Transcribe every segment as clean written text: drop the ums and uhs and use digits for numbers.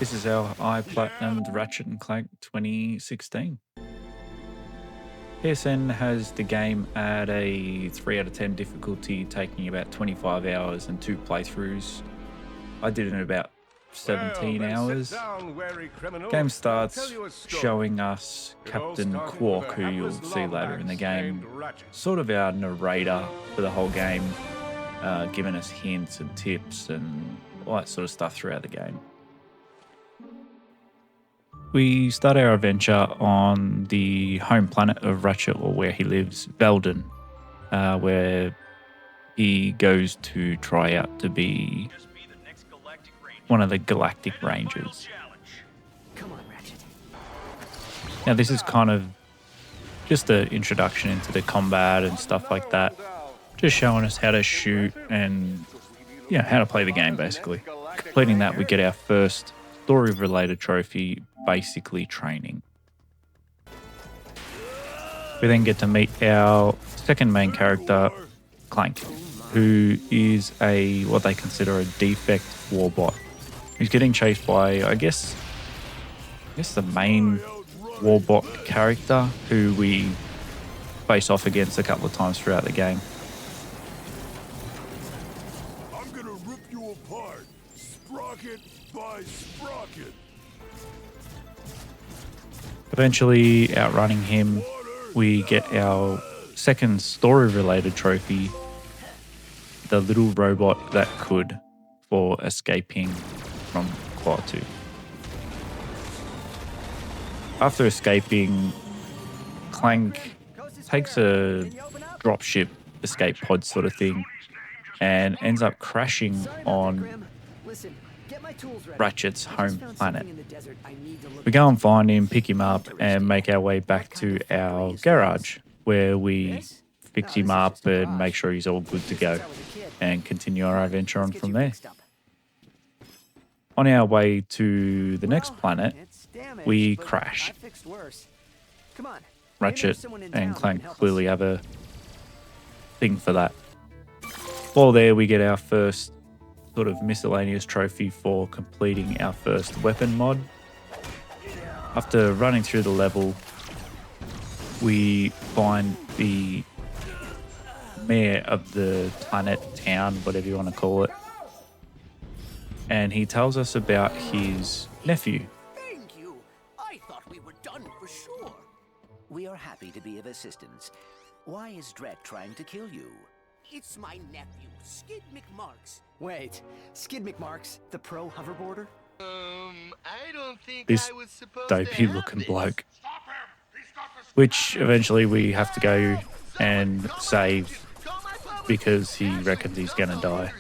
This is our I-Platinumed Ratchet and Clank 2016. PSN has the game at a 3 out of 10 difficulty, taking about 25 hours and 2 playthroughs. I did it in about 17 hours. Game starts showing us Captain Quark, who you'll see later in the game, sort of our narrator for the whole game, giving us hints and tips and all that sort of stuff throughout the game. We start our adventure on the home planet of Ratchet, or where he lives, Veldon, where he goes to try out to be one of the Galactic Rangers. Come on, Ratchet. Now, this is kind of just an introduction into the combat and stuff like that, just showing us how to shoot and how to play the game, basically. Completing that, we get our first story-related trophy, basically training. We then get to meet our second main character, Clank, who is what they consider a defect warbot. He's getting chased by, I guess the main warbot character, who we face off against a couple of times throughout the game. I'm gonna rip you apart, sprocket by sprocket. Eventually, outrunning him, we get our second story-related trophy, the little robot that could, for escaping from Quad 2. After escaping, Clank takes a dropship escape pod sort of thing and ends up crashing on Ratchet's home planet. We go and find him, pick him up, and make our way back to our garage, where we fix him up and make sure he's all good to go, and continue our adventure on from there. On our way to the next planet, we crash. Ratchet and Clank clearly have a thing for that. While there, we get our first sort of miscellaneous trophy for completing our first weapon mod. After running through the level, we find the mayor of the planet, town, whatever you want to call it, and he tells us about his nephew. Thank you. I thought we were done for sure. We are happy to be of assistance. Why is Drek trying to kill you? It's my nephew, Skid McMarks. Wait, Skid McMarks, the pro hoverboarder? I don't think This I was supposed dopey to looking have bloke, which eventually we have to go and save because he reckons he's gonna die.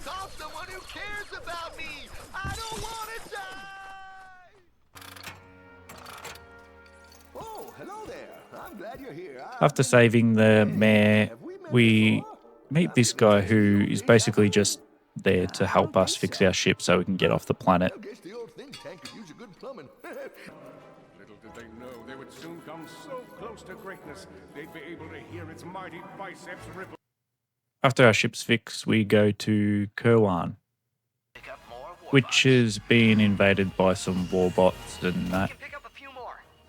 Call someone who cares about me. I don't want to die. Oh, hello there. I'm glad you're here. After saving the mayor, we meet this guy who is basically just there to help us fix our ship so we can get off the planet. I guess the old think tank could use a good plumbing. Little did they know they would soon come so close to greatness, they'd be able to hear its mighty biceps ripple. After our ship's fixed, we go to Kerwan, which is being invaded by some warbots and that.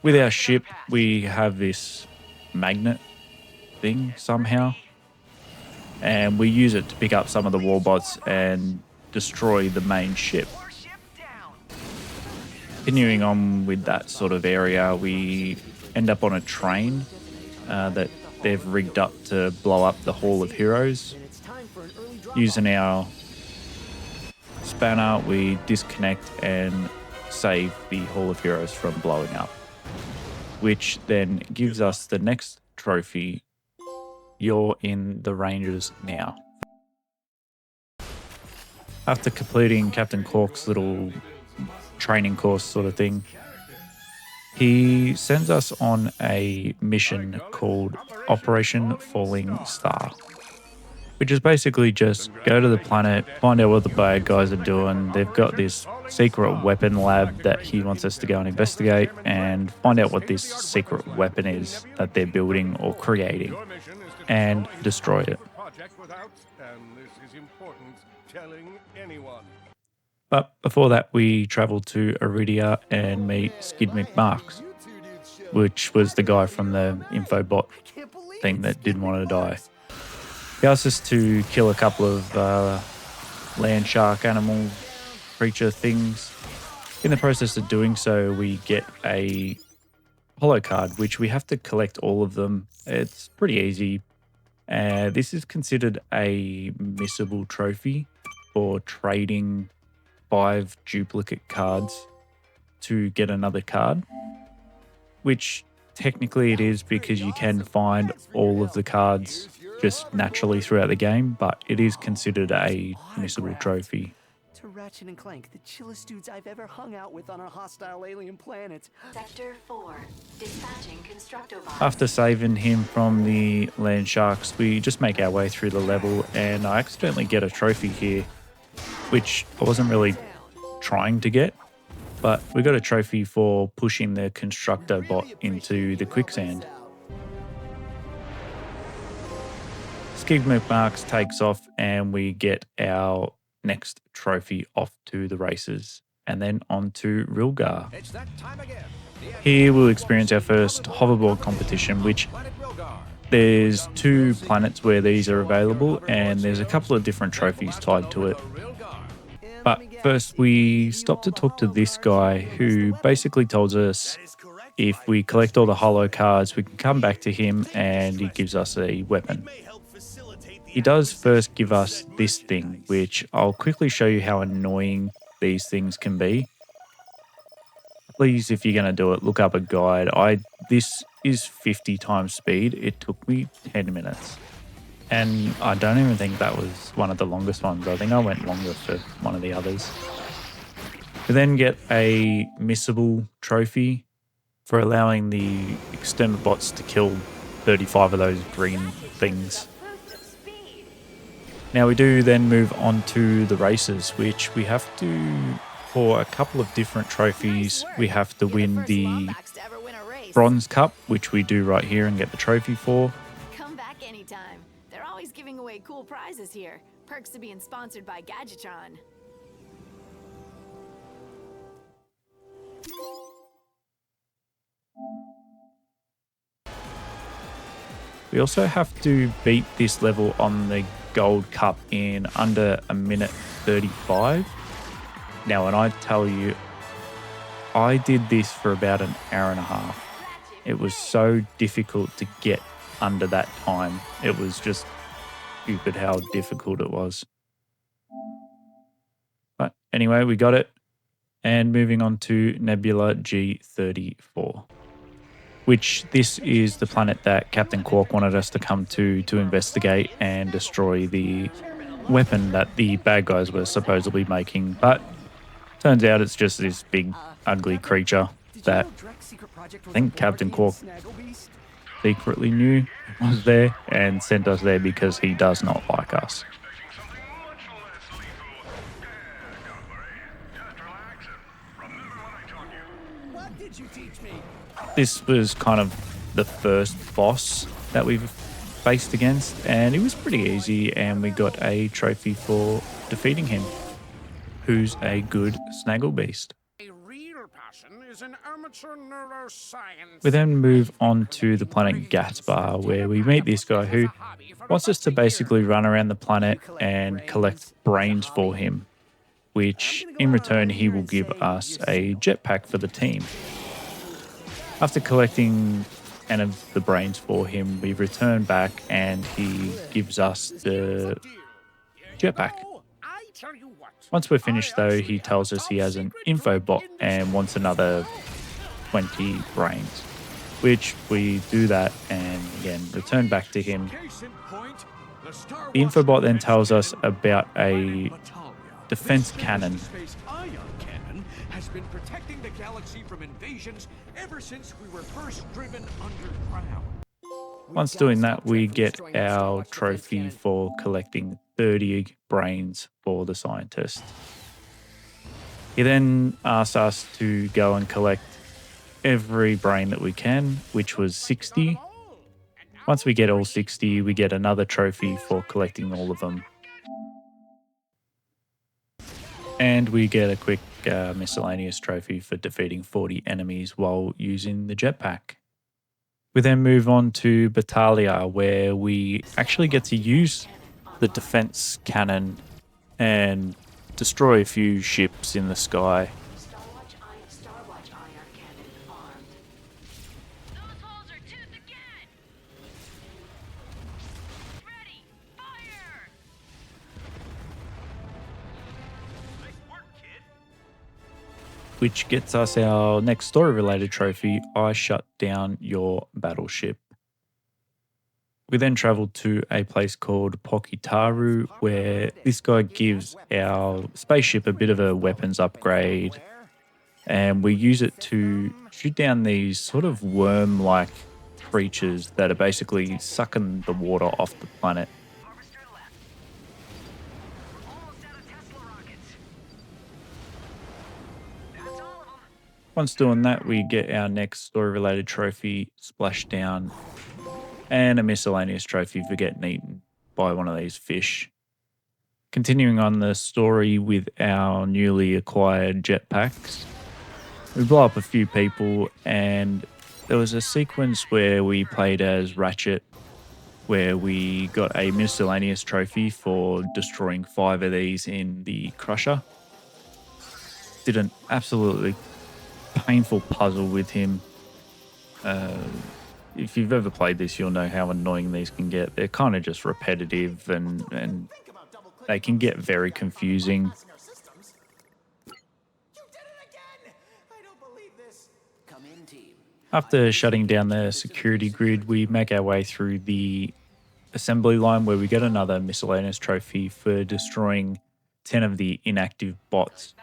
With our ship, we have this magnet thing somehow, and we use it to pick up some of the warbots and destroy the main ship. Continuing on with that sort of area, we end up on a train that they've rigged up to blow up the Hall of Heroes. Using our spanner, we disconnect and save the Hall of Heroes from blowing up, which then gives us the next trophy. You're in the Rangers now. After completing Captain Quark's little training course sort of thing, he sends us on a mission called Operation Falling Star, which is basically just go to the planet, find out what the bad guys are doing. They've got this secret weapon lab that he wants us to go and investigate and find out what this secret weapon is that they're building or creating and destroy it. Project without, and this is important, telling anyone. But before that, we traveled to Aridia and meet Skid McMarks, which was the guy from the infobot thing that didn't want to die. He asked us to kill a couple of land shark animal creature things. In the process of doing so, we get a Holocard, which we have to collect all of them. It's pretty easy. This is considered a missable trophy for trading 5 duplicate cards to get another card, which technically it is because you can find all of the cards just naturally throughout the game, but it is considered a missable trophy. To Ratchet and Clank, the chillest dudes I've ever hung out with on a hostile alien planet. Sector 4, dispatching Constructobots. After saving him from the land sharks, we just make our way through the level, and I accidentally get a trophy here, which I wasn't really trying to get, but we got a trophy for pushing the constructor bot into the quicksand. Skid McMarks takes off, and we get our next trophy off to the races, and then on to Rilgar. Here we'll experience our first hoverboard competition, which there's 2 planets where these are available, and there's a couple of different trophies tied to it. But first we stop to talk to this guy who basically tells us if we collect all the holo cards, we can come back to him and he gives us a weapon. He does first give us this thing, which I'll quickly show you how annoying these things can be. Please, if you're going to do it, look up a guide. This is 50 times speed. It took me 10 minutes. And I don't even think that was one of the longest ones. I think I went longer for one of the others. We then get a missable trophy for allowing the extended bots to kill 35 of those green things. Now we do then move on to the races, which we have to, for a couple of different trophies, we have to win the Bronze Cup, which we do right here and get the trophy for. Come back anytime. They're always giving away cool prizes here. Perks to being sponsored by Gadgetron. We also have to beat this level on the Gold Cup in under a minute 35. Now, when I tell you, I did this for about an hour and a half. It was so difficult to get under that time. It was just stupid how difficult it was. But anyway, we got it. And moving on to Nebula G34, which this is the planet that Captain Quark wanted us to come to investigate and destroy the weapon that the bad guys were supposedly making. But turns out it's just this big, ugly creature that I think Captain Quark secretly knew was there and sent us there because he does not like us. What did you teach me? This was kind of the first boss that we've faced against, and it was pretty easy, and we got a trophy for defeating him, who's a good snaggle beast. A real passion is an amateur neuroscience. We then move on to the planet Gatsbar, where we meet this guy who wants us to basically run around the planet and collect brains for him, which in return he will give us a jetpack for the team. After collecting 10 of the brains for him, we return back and he gives us the jetpack. Once we're finished though, he tells us he has an info bot and wants another 20 brains, which we do that and again return back to him. The info bot then tells us about a defense cannon. Has been protecting the galaxy from invasions ever since we were first driven underground. Once doing that, we get our trophy for collecting 30 brains for the scientist. He then asks us to go and collect every brain that we can, which was 60. Once we get all 60, we get another trophy for collecting all of them. And we get a quick miscellaneous trophy for defeating 40 enemies while using the jetpack. We then move on to Battalia, where we actually get to use the defense cannon and destroy a few ships in the sky. Starwatch IR cannon armed. Those holes are toothed again! Ready! Fire! Nice work, kid. Which gets us our next story-related trophy, I shut down your battleship. We then travel to a place called Pokitaru, where this guy gives our spaceship a bit of a weapons upgrade, and we use it to shoot down these sort of worm-like creatures that are basically sucking the water off the planet. Harvester left. We're almost out of Tesla rockets. That's all of them. Once doing that, we get our next story-related trophy, Splashdown, and a miscellaneous trophy for getting eaten by one of these fish. Continuing on the story with our newly acquired jetpacks, we blow up a few people, and there was a sequence where we played as Ratchet, where we got a miscellaneous trophy for destroying 5 of these in the Crusher. Did an absolutely painful puzzle with him. If you've ever played this, you'll know how annoying these can get. They're kind of just repetitive and they can get very confusing. Come in, team. After shutting down the security grid, we make our way through the assembly line where we get another miscellaneous trophy for destroying 10 of the inactive bots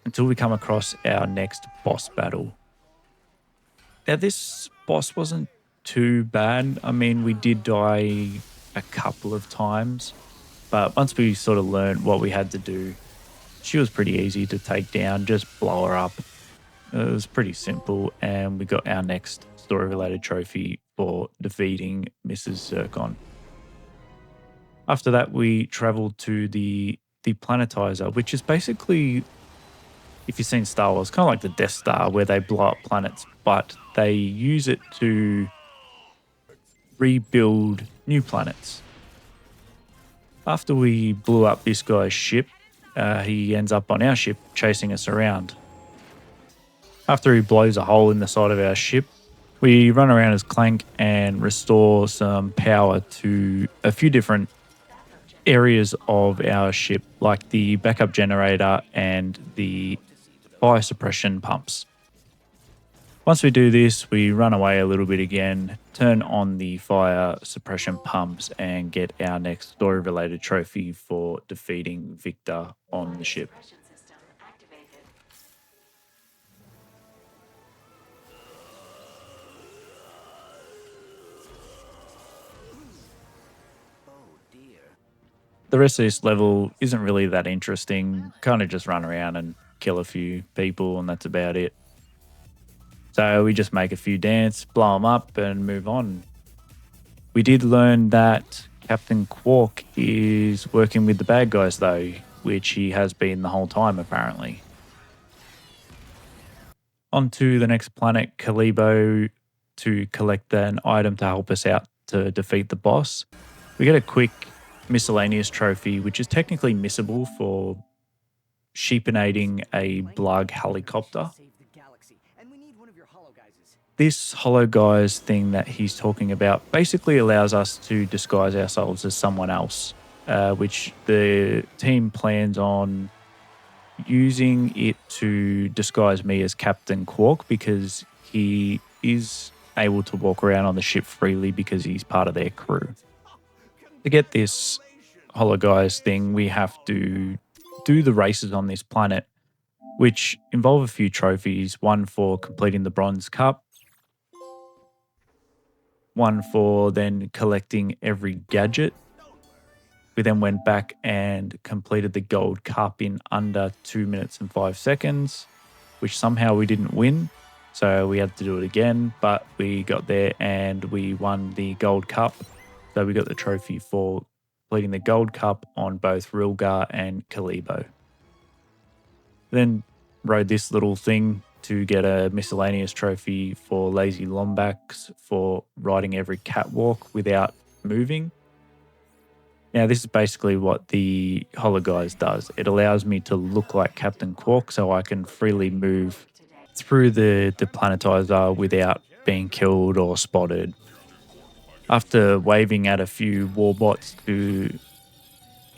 until we come across our next boss battle. Now, this boss wasn't too bad. I mean, we did die a couple of times, but once we sort of learned what we had to do, she was pretty easy to take down. Just blow her up. It was pretty simple, and we got our next story-related trophy for defeating Mrs. Zircon. After that, we traveled to the Planetizer, which is basically, if you've seen Star Wars, kind of like the Death Star, where they blow up planets, but they use it to rebuild new planets. After we blew up this guy's ship, he ends up on our ship chasing us around. After he blows a hole in the side of our ship, we run around as Clank and restore some power to a few different areas of our ship, like the backup generator and the fire suppression pumps. Once we do this, we run away a little bit again, turn on the fire suppression pumps, and get our next story-related trophy for defeating Victor on the ship. Suppression system activated. Oh dear. The rest of this level isn't really that interesting. Kind of just run around and kill a few people, and that's about it. So we just make a few dance, blow them up, and move on. We did learn that Captain Quark is working with the bad guys, though, which he has been the whole time, apparently. On to the next planet, Kalibo, to collect an item to help us out to defeat the boss. We get a quick miscellaneous trophy, which is technically missable for sheepinating a Blug helicopter. Save the galaxy, and we need one of your Hologuises. This Hologuise thing that he's talking about basically allows us to disguise ourselves as someone else, which the team plans on using it to disguise me as Captain Quark, because he is able to walk around on the ship freely because he's part of their crew. To get this Hologuise thing, we have to do the races on this planet, which involve a few trophies, one for completing the Bronze Cup, one for then collecting every gadget. We then went back and completed the Gold Cup in under 2 minutes and 5 seconds, which somehow we didn't win. So we had to do it again, but we got there and we won the Gold Cup. So we got the trophy for completing the Gold Cup on both Rilgar and Kalibo. Then rode this little thing to get a miscellaneous trophy for Lazy Lombax for riding every catwalk without moving. Now, this is basically what the Hologuise does. It allows me to look like Captain Quark so I can freely move through the Planetizer without being killed or spotted. After waving at a few warbots to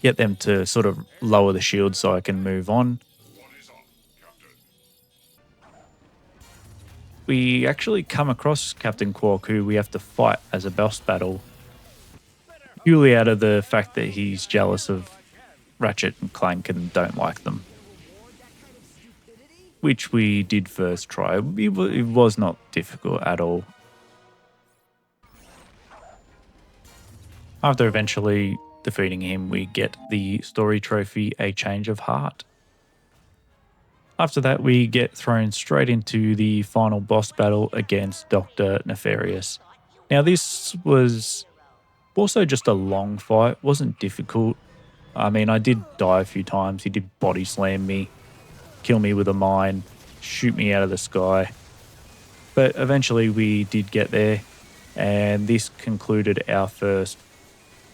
get them to sort of lower the shield so I can move on, we actually come across Captain Quark, who we have to fight as a boss battle, purely out of the fact that he's jealous of Ratchet and Clank and don't like them. Which we did first try. It was not difficult at all. After eventually defeating him, we get the story trophy, A Change of Heart. After that, we get thrown straight into the final boss battle against Dr. Nefarious. Now, this was also just a long fight, wasn't difficult. I mean, I did die a few times. He did body slam me, kill me with a mine, shoot me out of the sky. But eventually we did get there, and this concluded our first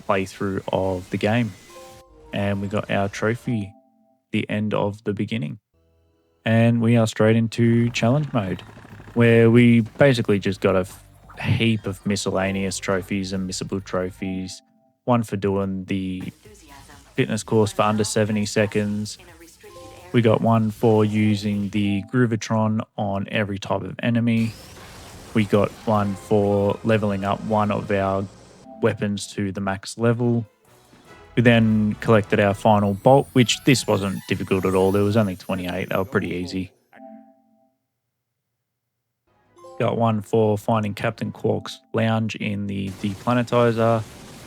playthrough of the game. And we got our trophy, the end of the beginning. And we are straight into challenge mode, where we basically just got a heap of miscellaneous trophies and missable trophies. One for doing the fitness course for under 70 seconds. We got one for using the Groovatron on every type of enemy. We got one for leveling up one of our weapons to the max level. We then collected our final bolt, which this wasn't difficult at all. There was only 28. They were pretty easy. Got one for finding Captain Quark's lounge in the Planetizer.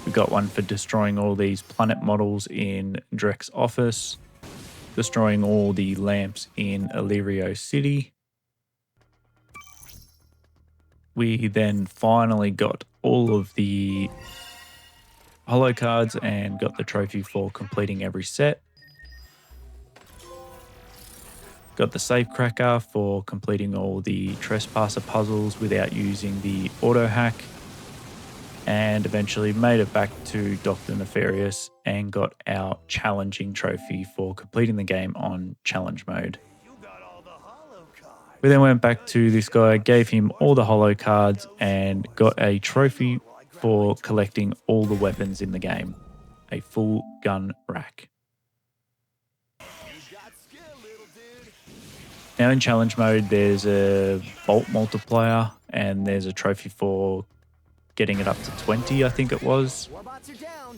We got one for destroying all these planet models in Drek's office. Destroying all the lamps in Illyrio City. We then finally got all of the Holocards and got the trophy for completing every set. Got the safe cracker for completing all the trespasser puzzles without using the auto hack. And eventually made it back to Dr. Nefarious and got our challenging trophy for completing the game on challenge mode. We then went back to this guy, gave him all the holo cards and got a trophy for collecting all the weapons in the game. A full gun rack. Now in challenge mode, there's a bolt multiplier and there's a trophy for getting it up to 20, I think it was. We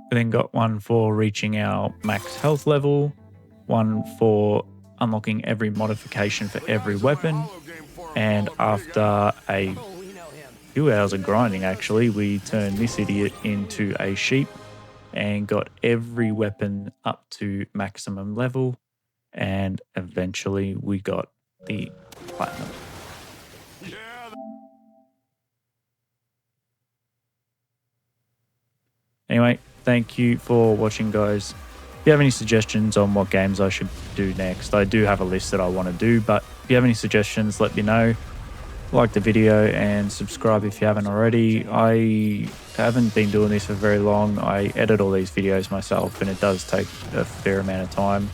then got one for reaching our max health level, one for unlocking every modification for every weapon, and after a few hours of grinding actually, we turned this idiot into a sheep and got every weapon up to maximum level, and eventually we got the platinum. Anyway, thank you for watching, guys. If you have any suggestions on what games I should do next, I do have a list that I want to do, but if you have any suggestions, let me know. Like the video and subscribe if you haven't already. I haven't been doing this for very long. I edit all these videos myself and it does take a fair amount of time.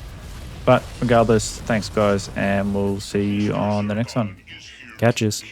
But regardless, thanks guys, and we'll see you on the next one. Catches.